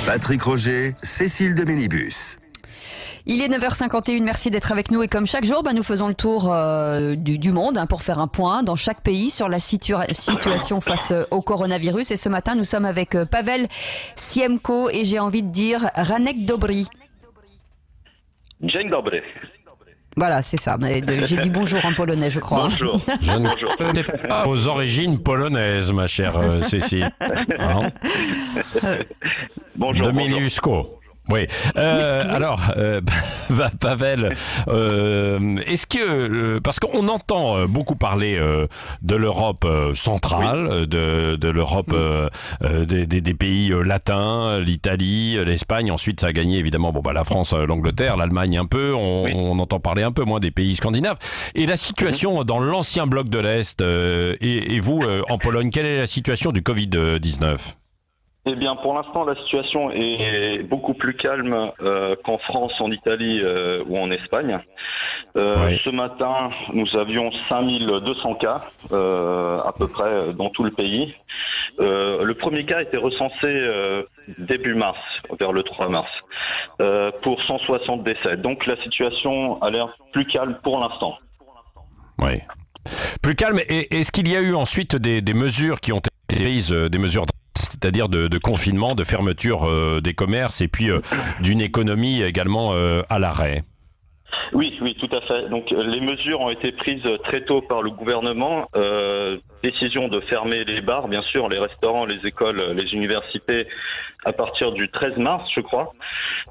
Patrick Roger, Cécile de Mélibus. Il est 9h51, merci d'être avec nous et comme chaque jour, nous faisons le tour du monde pour faire un point dans chaque pays sur la situation face au coronavirus. Et ce matin, nous sommes avec Paweł Siemko et j'ai envie de dire Ranek Dobry. Dzień dobry. Voilà, c'est ça. J'ai dit bonjour en polonais, je crois. Bonjour. Je n'étais pas aux origines polonaises, ma chère Cécile. Hein? Bonjour. Dominiusko. Oui. Alors, Paweł, est-ce que, parce qu'on entend beaucoup parler de l'Europe centrale, de l'Europe des pays latins, l'Italie, l'Espagne, ensuite ça a gagné évidemment la France, l'Angleterre, l'Allemagne un peu, on entend parler un peu moins des pays scandinaves. Et la situation dans l'ancien bloc de l'Est, et vous, en Pologne, quelle est la situation du Covid-19 ? Eh bien, pour l'instant, la situation est beaucoup plus calme qu'en France, en Italie ou en Espagne. Ce matin, nous avions 5200 cas à peu près dans tout le pays. Le premier cas a été recensé début mars, vers le 3 mars, pour 160 décès. Donc la situation a l'air plus calme pour l'instant. Oui. Plus calme. Et est-ce qu'il y a eu ensuite des mesures qui ont été prises, des mesures c'est-à-dire de confinement, de fermeture des commerces et puis d'une économie également à l'arrêt? Oui, tout à fait. Donc les mesures ont été prises très tôt par le gouvernement. Décision de fermer les bars, bien sûr, les restaurants, les écoles, les universités à partir du 13 mars, je crois.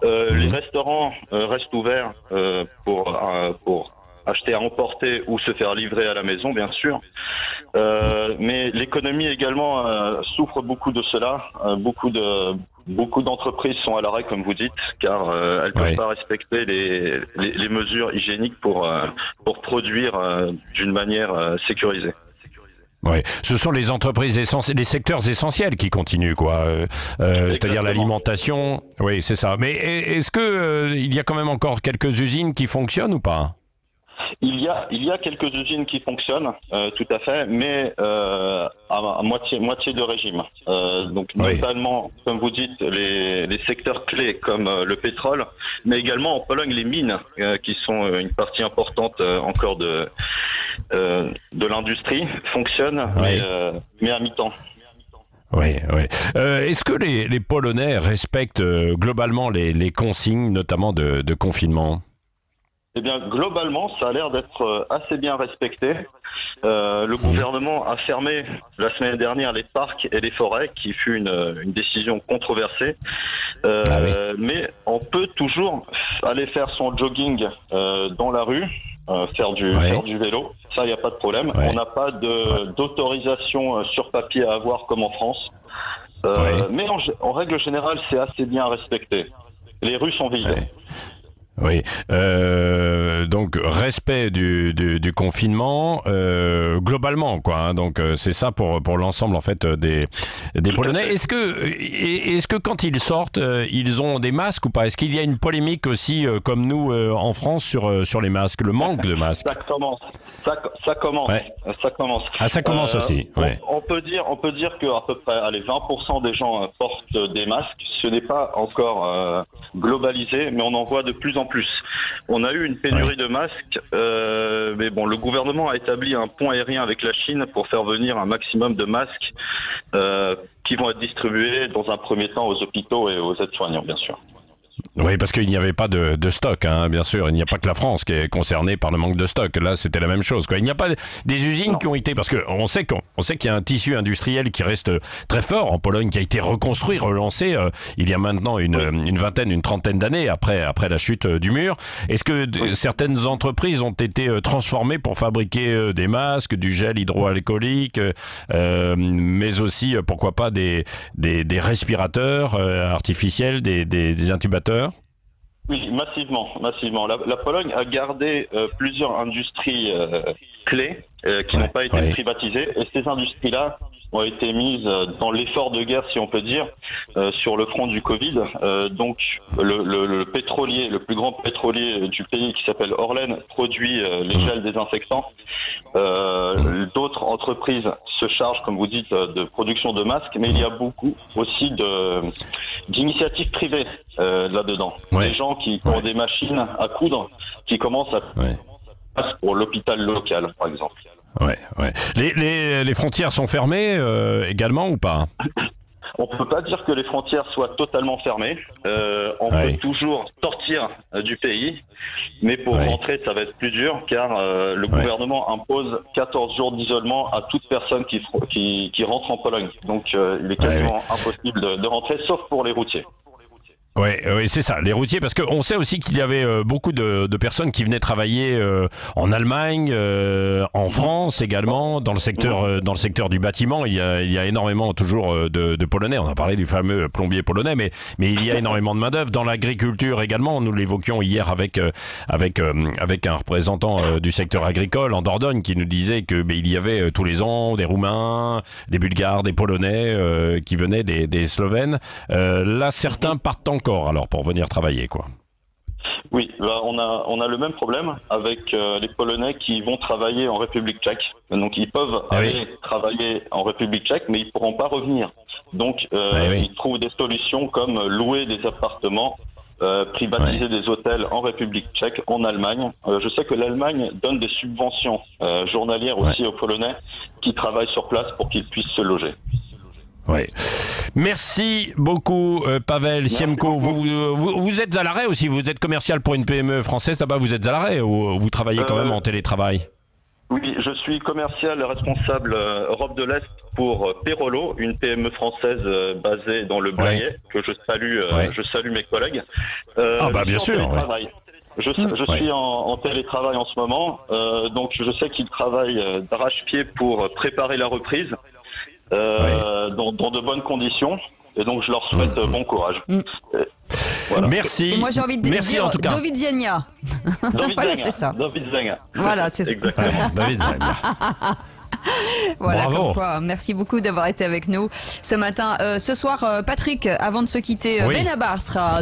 Les restaurants restent ouverts pour acheter à emporter ou se faire livrer à la maison, bien sûr. Mais l'économie également souffre beaucoup de cela. Beaucoup d'entreprises sont à l'arrêt, comme vous dites, car elles ne peuvent pas respecter les mesures hygiéniques pour produire d'une manière sécurisée. Oui, ce sont les entreprises essentielles, les secteurs essentiels qui continuent, quoi. C'est-à-dire l'alimentation. Oui, c'est ça. Mais est-ce que il y a quand même encore quelques usines qui fonctionnent ou pas? Il y a quelques usines qui fonctionnent, tout à fait, mais à moitié de régime. Donc notamment, comme vous dites, les secteurs clés comme le pétrole, mais également en Pologne les mines, qui sont une partie importante encore de l'industrie, fonctionnent, mais à mi-temps. Oui. Est-ce que les Polonais respectent globalement les consignes, notamment de confinement? Eh bien, globalement, ça a l'air d'être assez bien respecté. Le gouvernement a fermé la semaine dernière les parcs et les forêts, qui fut une décision controversée. Mais on peut toujours aller faire son jogging dans la rue, faire du vélo. Ça, il n'y a pas de problème. On n'a pas d'autorisation sur papier à avoir comme en France. Mais en règle générale, c'est assez bien respecté. Les rues sont vides. Oui, donc respect du confinement globalement, quoi. Hein, donc c'est ça pour l'ensemble en fait des Polonais. Est-ce que quand ils sortent, ils ont des masques ou pas? Est-ce qu'il y a une polémique aussi comme nous en France sur les masques, le manque de masques? Ça commence. Ça commence. Ah, ça commence aussi. On peut dire que à peu près 20% des gens portent des masques. Ce n'est pas encore globalisé, mais on en voit de plus en plus. On a eu une pénurie de masques, mais bon, le gouvernement a établi un pont aérien avec la Chine pour faire venir un maximum de masques qui vont être distribués dans un premier temps aux hôpitaux et aux aides-soignants, bien sûr. Oui, parce qu'il n'y avait pas de stock, hein, bien sûr. Il n'y a pas que la France qui est concernée par le manque de stock. Là, c'était la même chose, quoi. Il n'y a pas des usines qui ont été... Parce qu'on sait qu'il y a un tissu industriel qui reste très fort en Pologne, qui a été reconstruit, relancé il y a maintenant une trentaine d'années après la chute du mur. Est-ce que certaines entreprises ont été transformées pour fabriquer des masques, du gel hydroalcoolique, mais aussi, pourquoi pas, des respirateurs artificiels, des intubateurs? Oui, massivement. La Pologne a gardé plusieurs industries clés qui n'ont pas été privatisées, et ces industries-là ont été mises dans l'effort de guerre, si on peut dire, sur le front du Covid. Donc le pétrolier, le plus grand pétrolier du pays, qui s'appelle Orlen, produit les gels désinfectants. D'autres entreprises se chargent, comme vous dites, de production de masques, mais il y a beaucoup aussi d'initiatives privées là-dedans. Ouais. Des gens qui ont des machines à coudre, qui commencent à Ouais. pour l'hôpital local, par exemple. Ouais, ouais. Les frontières sont fermées également ou pas? On peut pas dire que les frontières soient totalement fermées. On Ouais. peut toujours sortir du pays, mais pour Ouais. rentrer, ça va être plus dur car le gouvernement impose 14 jours d'isolement à toute personne qui rentre en Pologne. Donc il est quasiment impossible de rentrer, sauf pour les routiers. Ouais, c'est ça, les routiers, parce qu'on sait aussi qu'il y avait beaucoup de personnes qui venaient travailler en Allemagne, en France également, dans le secteur du bâtiment. Il y a énormément toujours de Polonais. On a parlé du fameux plombier polonais, mais il y a énormément de main d'œuvre dans l'agriculture également. Nous l'évoquions hier avec un représentant du secteur agricole en Dordogne qui nous disait que il y avait tous les ans des Roumains, des Bulgares, des Polonais qui venaient des Slovènes. Là, certains partent encore alors pour venir travailler, quoi. Oui, bah, on a le même problème avec les Polonais qui vont travailler en République tchèque. Donc ils peuvent aller travailler en République tchèque, mais ils pourront pas revenir. Donc ils trouvent des solutions comme louer des appartements, privatiser des hôtels en République tchèque, en Allemagne. Je sais que l'Allemagne donne des subventions journalières aussi aux Polonais qui travaillent sur place pour qu'ils puissent se loger. Oui. Merci beaucoup, Pavel Siemko. Vous êtes à l'arrêt aussi, vous êtes commercial pour une PME française, là-bas vous êtes à l'arrêt ou vous travaillez quand même en télétravail? Oui, je suis commercial responsable Europe de l'Est pour Perolo, une PME française basée dans le Blayais, que je salue mes collègues. Bien sûr. Je suis en télétravail en ce moment, donc je sais qu'ils travaillent d'arrache-pied pour préparer la reprise. Dans de bonnes conditions, et donc je leur souhaite bon courage. Voilà. Merci. Et moi j'ai envie de dire en tout cas. Do widzenia. Voilà, c'est ça. Do widzenia. Voilà, c'est ça. Exactement. David Zagna. Voilà, Bravo. comme quoi. Merci beaucoup d'avoir été avec nous ce matin. Ce soir, Patrick, avant de se quitter, Benabar sera